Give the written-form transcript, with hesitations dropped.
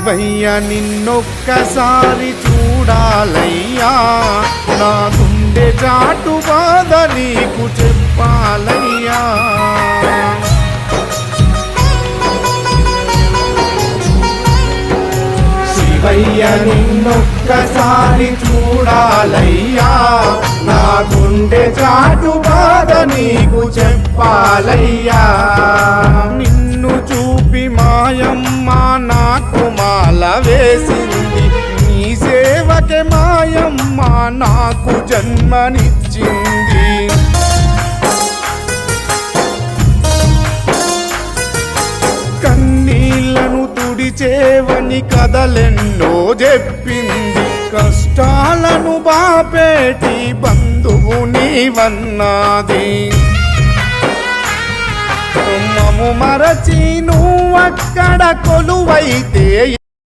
శివయ్య నిన్నొక్కసారి చూడాలయ్యా, నా గుండె చాటు బాధ నీకు చెప్పాలయ్యా. శివయ్య నిన్నొక్కసారి చూడాలయ్యా, నా గుండె చాటు బాధ నీకు చెప్పాలయ్యా. నిన్ను చూపి మాయమ్మ నాకు మాల వేసింది, నీ సేవకే మాయమ్మ నాకు జన్మనిచ్చింది. కన్నీళ్లను తుడిచేవని కథలెన్నో చెప్పింది, కష్టాలను బాపేటి బంధువు నీవన్నది. మము మరచి నువ్వక్కడ కొలువైతే